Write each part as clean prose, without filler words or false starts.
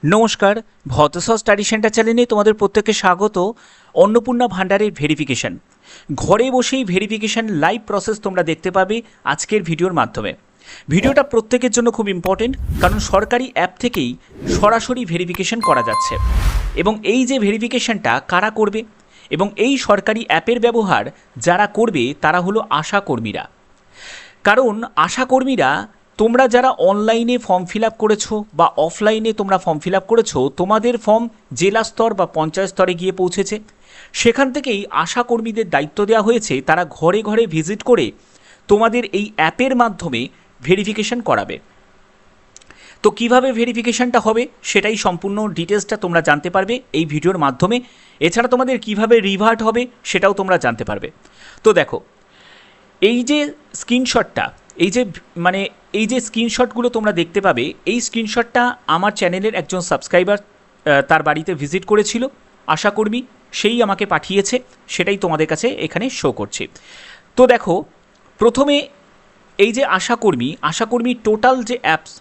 নমস্কার, ভতস study centre চ্যানেলে তোমাদের প্রত্যেককে স্বাগত। অন্নপূর্ণা ভান্ডারের ভেরিফিকেশন, ঘরে বসেই ভেরিফিকেশন লাইভ প্রসেস তোমরা দেখতে পাবে আজকের ভিডিওর মাধ্যমে। ভিডিওটা প্রত্যেকের জন্য খুব ইম্পর্টেন্ট, কারণ সরকারি অ্যাপ থেকেই সরাসরি ভেরিফিকেশন করা যাচ্ছে। এবং এই যে ভেরিফিকেশনটা কারা করবে, এবং এই সরকারি অ্যাপের ব্যবহার যারা করবে তারা হলো আশাকর্মীরা। কারণ আশাকর্মীরা, তোমরা যারা অনলাইনে ফর্ম ফিল আপ করেছো বা অফলাইনে তোমরা ফর্ম ফিল আপ করেছো, তোমাদের ফর্ম জেলা স্তর বা পঞ্চায়েত স্তরে গিয়ে পৌঁছেছে। সেখান থেকেই আশাকর্মীদের দায়িত্ব দেওয়া হয়েছে, তারা ঘরে ঘরে ভিজিট করে তোমাদের এই অ্যাপের মাধ্যমে ভেরিফিকেশন করাবে। তো কিভাবে ভেরিফিকেশনটা হবে সেটাই সম্পূর্ণ ডিটেলসটা তোমরা জানতে পারবে এই ভিডিওর মাধ্যমে। এছাড়া তোমাদের কিভাবে রিভার্ট হবে সেটাও তোমরা জানতে পারবে। তো দেখো, এই যে স্ক্রিনশটটা, এই যে স্ক্রিনশটগুলো তোমরা দেখতে পাবে, এই স্ক্রিনশটটা আমার চ্যানেলের একজন সাবস্ক্রাইবার তার বাড়িতে ভিজিট করেছিল, আশাকর্মী, সেই আমাকে পাঠিয়েছে, সেটাই তোমাদের কাছে এখানে শো করছে। তো দেখো, প্রথমে এই যে আশাকর্মী টোটাল যে অ্যাপস,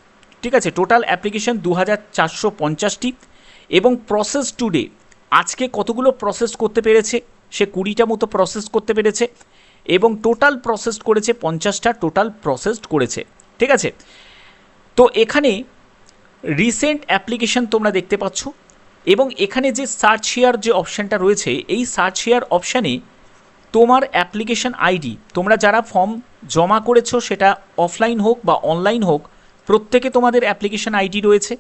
ঠিক আছে, টোটাল অ্যাপ্লিকেশন 2450টি, এবং প্রসেস টুডে আজকে কতগুলো প্রসেস করতে পেরেছে, সে 20টা মতো প্রসেস করতে পেরেছে, এবং টোটাল প্রসেস করেছে 50টা, টোটাল প্রসেস করেছে, ঠিক আছে। তো এখানে রিসেন্ট অ্যাপ্লিকেশন তোমরা দেখতে পাচ্ছ, এবং এখানে যে সার্চ হেয়ার যে অপশানটা রয়েছে, এই সার্চ হেয়ার অপশানে তোমার অ্যাপ্লিকেশন আইডি, তোমরা যারা ফর্ম জমা করেছো সেটা অফলাইন হোক বা অনলাইন হোক, প্রত্যেকে তোমাদের অ্যাপ্লিকেশন আইডি রয়েছে,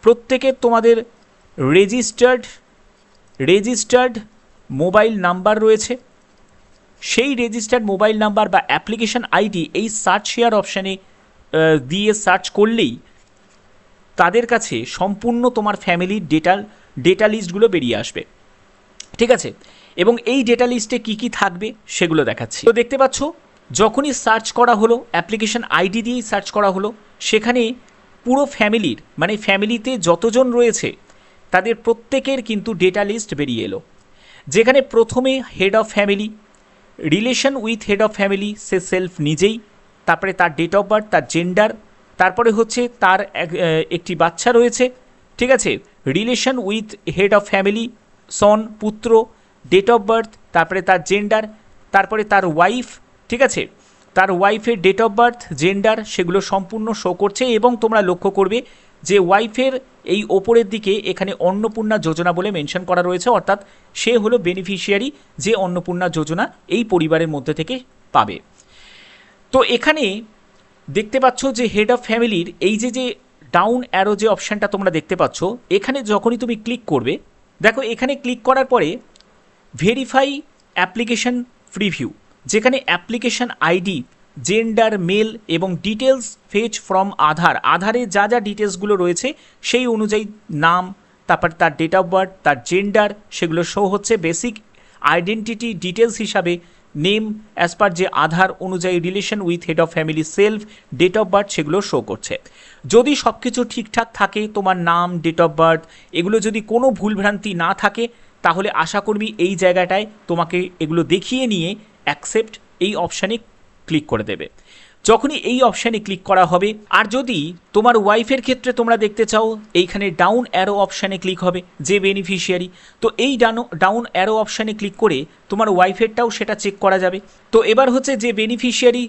প্রত্যেকে তোমাদের রেজিস্টার্ড মোবাইল নাম্বার রয়েছে। সেই রেজিস্টার্ড মোবাইল নাম্বার বা অ্যাপ্লিকেশন আইডি এই সার্চ শেয়ার অপশানে দিয়ে সার্চ করলেই তাদের কাছে সম্পূর্ণ তোমার ফ্যামিলির ডেটা লিস্টগুলো বেরিয়ে আসবে, ঠিক আছে। এবং এই ডেটা লিস্টে কী কী থাকবে সেগুলো দেখাচ্ছি। তো দেখতে পাচ্ছ, যখনই সার্চ করা হলো, অ্যাপ্লিকেশন আইডি দিয়েই সার্চ করা হলো, সেখানে পুরো ফ্যামিলির, মানে ফ্যামিলিতে যতজন রয়েছে তাদের প্রত্যেকের কিন্তু ডেটা লিস্ট বেরিয়ে এলো। যেখানে প্রথমে head of family, relation with head of family, সে সেলফ নিজেই, তারপরে তার ডেট অফ বার্থ, তার জেন্ডার, তারপরে হচ্ছে তার একটি বাচ্চা রয়েছে, ঠিক আছে, relation with head of family, son, পুত্র, ডেট অফ বার্থ, তারপরে তার জেন্ডার, তারপরে তার ওয়াইফ, ঠিক আছে, তার ওয়াইফের ডেট অফ বার্থ, জেন্ডার, সেগুলো সম্পূর্ণ শো করছে। এবং তোমরা লক্ষ্য করবে যে ওয়াইফের এই ওপরের দিকে এখানে অন্নপূর্ণা যোজনা বলে মেনশন করা রয়েছে, অর্থাৎ সে হলো বেনিফিশিয়ারি যে অন্নপূর্ণা যোজনা এই পরিবারের মধ্যে থেকে পাবে। তো এখানে দেখতে পাচ্ছ যে হেড অফ ফ্যামিলির এই যে ডাউন অ্যারো যে অপশানটা তোমরা দেখতে পাচ্ছ, এখানে যখনই তুমি ক্লিক করবে, দেখো এখানে ক্লিক করার পরে ভেরিফাই অ্যাপ্লিকেশন প্রিভিউ, যেখানে অ্যাপ্লিকেশন আইডি, জেন্ডার, মেল এবং ডিটেলস ফেচ ফ্রম আধারে যা যা ডিটেলসগুলো রয়েছে সেই অনুযায়ী নাম, তারপর তার ডেট অফ বার্থ, তার জেন্ডার, সেগুলো শো হচ্ছে। বেসিক আইডেন্টিটি ডিটেলস হিসাবে নেম অ্যাজ পার যে আধার অনুযায়ী, relation with head of family, self, date of birth, সেগুলো শো করছে। যদি সব কিছু ঠিকঠাক থাকে, তোমার নাম, ডেট অফ বার্থ, এগুলো যদি কোনো ভুলভ্রান্তি না থাকে, তাহলে আশাকর্মী এই জায়গাটায় তোমাকে এগুলো দেখিয়ে নিয়ে অ্যাকসেপ্ট এই অপশানে ক্লিক করে দেবে। যখনই এই অপশানে ক্লিক করা হবে, আর যদি তোমার ওয়াইফের ক্ষেত্রে তোমরা দেখতে চাও, এইখানে ডাউন অ্যারো অপশানে ক্লিক হবে, যে বেনিফিশিয়ারি, তো এই ডাউন অ্যারো অপশানে ক্লিক করে তোমার ওয়াইফেরটাও সেটা চেক করা যাবে। তো এবার হচ্ছে যে বেনিফিশিয়ারি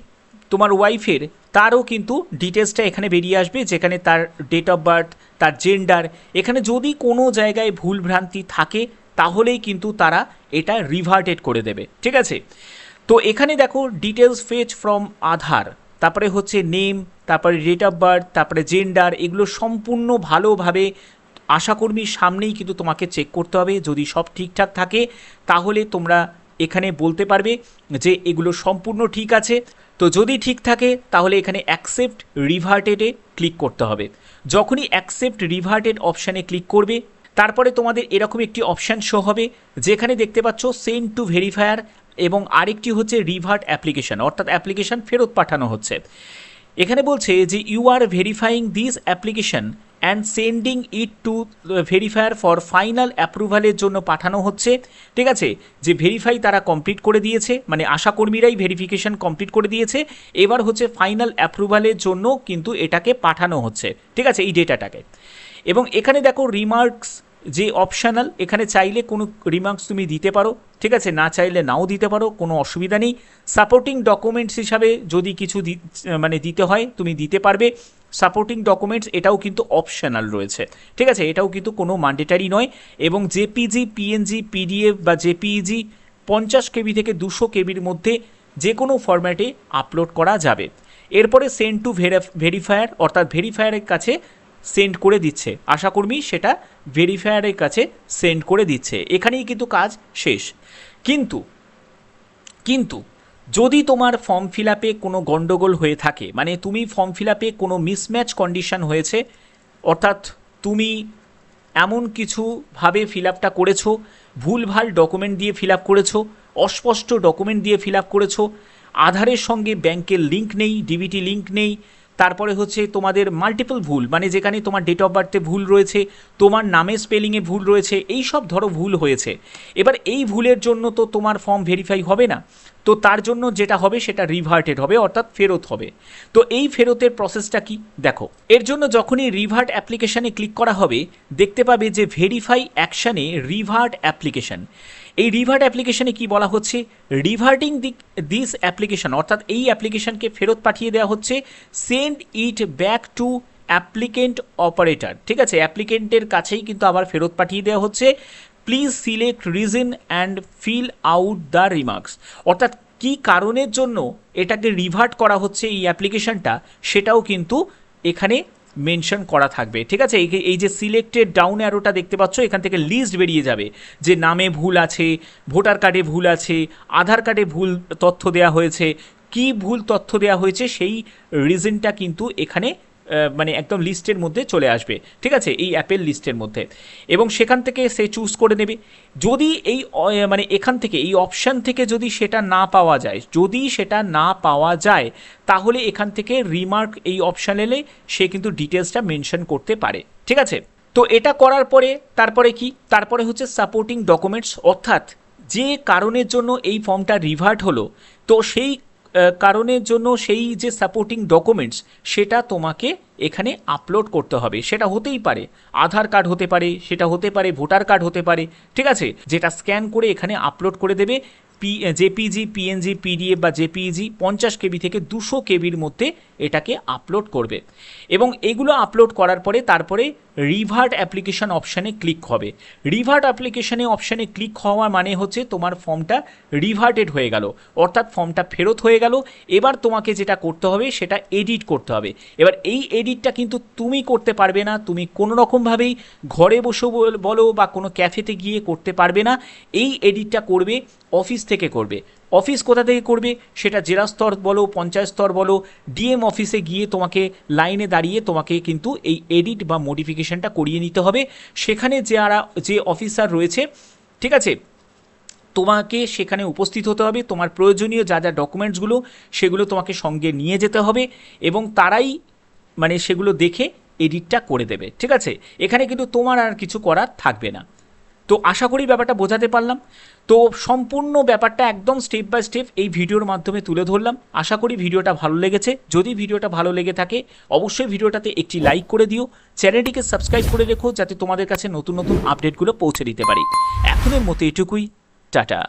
তোমার ওয়াইফের, তারও কিন্তু ডিটেলসটা এখানে বেরিয়ে আসবে, যেখানে তার ডেট অফ বার্থ, তার জেন্ডার, এখানে যদি কোনো জায়গায় ভুলভ্রান্তি থাকে তাহলেই কিন্তু তারা এটা রিভার্টেড করে দেবে, ঠিক আছে। তো এখানে দেখো ডিটেলস ফেচ ফ্রম আধার, তারপরে হচ্ছে নেম, তারপরে ডেট অফ বার্থ, তারপরে জেন্ডার, এগুলো সম্পূর্ণ ভালোভাবে আশাকর্মীর সামনেই কিন্তু তোমাকে চেক করতে হবে। যদি সব ঠিকঠাক থাকে তাহলে তোমরা এখানে বলতে পারবে যে এগুলো সম্পূর্ণ ঠিক আছে। তো যদি ঠিক থাকে তাহলে এখানে অ্যাকসেপ্ট রিভার্টেডে ক্লিক করতে হবে। যখনই অ্যাকসেপ্ট রিভার্টেড অপশানে ক্লিক করবে, তারপরে তোমাদের এরকম একটি অপশান শো হবে, যেখানে দেখতে পাচ্ছ সেন্ড টু ভেরিফায়ার, এবং আরেকটি হচ্ছে রিভার্ট অ্যাপ্লিকেশন, অর্থাৎ অ্যাপ্লিকেশন ফেরত পাঠানো হচ্ছে। এখানে বলছে যে you are verifying this application and sending it to verifier for final অ্যাপ্রুভালের জন্য পাঠানো হচ্ছে, ঠিক আছে। যে ভেরিফাই তারা কমপ্লিট করে দিয়েছে, মানে আশাকর্মীরাই ভেরিফিকেশন কমপ্লিট করে দিয়েছে, এবার হচ্ছে ফাইনাল অ্যাপ্রুভালের জন্য কিন্তু এটাকে পাঠানো হচ্ছে, ঠিক আছে, এই ডেটাটাকে। এবং এখানে দেখো রিমার্কস যে অপশনাল, এখানে চাইলে কোনো রিমার্কস তুমি দিতে পারো, ঠিক আছে, না চাইলে নাও দিতে পারো, কোনো অসুবিধা নেই। সাপোর্টিং ডকুমেন্টস হিসাবে যদি কিছু মানে দিতে হয় তুমি দিতে পারবে। সাপোর্টিং ডকুমেন্টস এটাও কিন্তু অপশনাল রয়েছে, ঠিক আছে, এটাও কিন্তু কোনো ম্যান্ডেটারি নয়। এবং জেপিজি, পিএনজি, পিডিএফ বা জেপিইজি 50 কেবি থেকে 200 কেবির মধ্যে যে কোনো ফরম্যাটে আপলোড করা যাবে। এরপরে সেন্ড টু ভেরিফায়ার, অর্থাৎ ভেরিফায়ারের কাছে সেন্ড করে দিচ্ছে, আশাকর্মী সেটা ভেরিফায়ারের কাছে সেন্ড করে দিচ্ছে, এখানেই কিন্তু কাজ শেষ। কিন্তু কিন্তু যদি তোমার ফর্ম ফিল আপে কোনো গণ্ডগোল হয়ে থাকে, মানে তুমি ফর্ম ফিল আপে কোনো মিসম্যাচ কন্ডিশন হয়েছে, অর্থাৎ তুমি এমন কিছুভাবে ফিল আপটা করেছো, ভুলভাল ডকুমেন্ট দিয়ে ফিল আপ করেছো, অস্পষ্ট ডকুমেন্ট দিয়ে ফিল আপ করেছো, আধারের সঙ্গে ব্যাংকের লিঙ্ক নেই, ডিবিটি লিঙ্ক নেই, তারপরে হচ্ছে তোমাদের মাল্টিপল ভুল, মানে যেখানে তোমার ডেট অফ বার্থে ভুল রয়েছে, তোমার নামে স্পেলিংয়ে ভুল রয়েছে, এই সব ধরো ভুল হয়েছে। এবার এই ভুলের জন্য তো তোমার ফর্ম ভেরিফাই হবে না, তো তার জন্য যেটা হবে সেটা রিভার্টেড হবে, অর্থাৎ ফেরত হবে। তো এই ফেরতের প্রসেসটা কি দেখো, এর জন্য যখনই রিভার্ট অ্যাপ্লিকেশানে ক্লিক করা হবে দেখতে পাবে যে ভেরিফাই অ্যাকশানে রিভার্ট অ্যাপ্লিকেশান। এই রিভার্ট অ্যাপ্লিকেশানে কি বলা হচ্ছে, রিভার্টিং দিস অ্যাপ্লিকেশান, অর্থাৎ এই অ্যাপ্লিকেশানকে ফেরত পাঠিয়ে দেওয়া হচ্ছে, send it back to applicant operator, ঠিক আছে, অ্যাপ্লিকেন্টের কাছেই কিন্তু আবার ফেরত পাঠিয়ে দেওয়া হচ্ছে। Please select reason and fill out the remarks, অর্থাৎ কী কারণের জন্য এটাকে রিভার্ট করা হচ্ছে এই অ্যাপ্লিকেশানটা, সেটাও কিন্তু এখানে মেনশন করা থাকবে, ঠিক আছে। এই যে সিলেক্টেড ডাউন অ্যারোটা দেখতে পাচ্ছ, এখান থেকে লিস্ট বেরিয়ে যাবে যে নামে ভুল আছে, ভোটার কার্ডে ভুল আছে, আধার কার্ডে ভুল তথ্য দেওয়া হয়েছে, কি ভুল তথ্য দেওয়া হয়েছে সেই রিজনটা কিন্তু এখানে মানে একদম লিস্টের মধ্যে চলে আসবে, ঠিক আছে, এই অ্যাপের লিস্টের মধ্যে। এবং সেখান থেকে সে চুজ করে নেবে। যদি এই মানে এখান থেকে এই অপশান থেকে যদি সেটা না পাওয়া যায়, তাহলে এখান থেকে রিমার্ক এই অপশান এলে সে কিন্তু ডিটেলসটা মেনশন করতে পারে, ঠিক আছে। তো এটা করার পরে তারপরে কি, তারপরে হচ্ছে সাপোর্টিং ডকুমেন্টস, অর্থাৎ যে কারণের জন্য এই ফর্মটা রিভার্ট হলো, তো সেই কারণের জন্য সেই যে সাপোর্টিং ডকুমেন্টস সেটা তোমাকে এখানে আপলোড করতে হবে। সেটা হতেই পারে আধার কার্ড হতে পারে, সেটা হতে পারে ভোটার কার্ড হতে পারে, ঠিক আছে, যেটা স্ক্যান করে এখানে আপলোড করে দেবে। জেপিজি, পিএনজি, পিডিএফ বা জেপিইজি 50 কেবি থেকে 200 কেবির মধ্যে এটাকে আপলোড করবে। এবং এগুলো আপলোড করার পরে তারপরে রিভার্ট অ্যাপ্লিকেশন অপশানে ক্লিক হবে। রিভার্ট অ্যাপ্লিকেশনে অপশানে ক্লিক হওয়ার মানে হচ্ছে তোমার ফর্মটা রিভার্টেড হয়ে গেল, অর্থাৎ ফর্মটা ফেরত হয়ে গেল। এবার তোমাকে যেটা করতে হবে সেটা এডিট করতে হবে। এবার এই এডিটটা কিন্তু তুমি করতে পারবে না, তুমি কোনো রকমভাবেই ঘরে বসে বলো বা কোনো ক্যাফেতে গিয়ে করতে পারবে না। এই এডিটটা করবে অফিস থেকে করবে। অফিস কোথা থেকে করবে, সেটা জেলা স্তর বলো, পঞ্চায়েত স্তর বলো, ডিএম অফিসে গিয়ে তোমাকে লাইনে দাঁড়িয়ে তোমাকে কিন্তু এই এডিট বা মডিফিকেশনটা করিয়ে নিতে হবে। সেখানে যে অফিসার রয়েছে, ঠিক আছে, তোমাকে সেখানে উপস্থিত হতে হবে, তোমার প্রয়োজনীয় যা যা ডকুমেন্টসগুলো সেগুলো তোমাকে সঙ্গে নিয়ে যেতে হবে, এবং তারাই মানে সেগুলো দেখে এডিটটা করে দেবে, ঠিক আছে। এখানে কিন্তু তোমার আর কিছু করার থাকবে না। তো আশা করি ব্যাপারটা বোঝাতে পারলাম। তো সম্পূর্ণ ব্যাপারটা একদম স্টেপ বাই স্টেপ এই ভিডিওর মাধ্যমে তুলে ধরলাম। আশা করি ভিডিওটা ভালো লেগেছে। যদি ভিডিওটা ভালো লেগে থাকে অবশ্যই ভিডিওটাতে একটি লাইক করে দিও, চ্যানেলটিকে সাবস্ক্রাইব করে রেখো যাতে তোমাদের কাছে নতুন নতুন আপডেটগুলো পৌঁছে দিতে পারি। এখনের মতো এটুকুই, টাটা।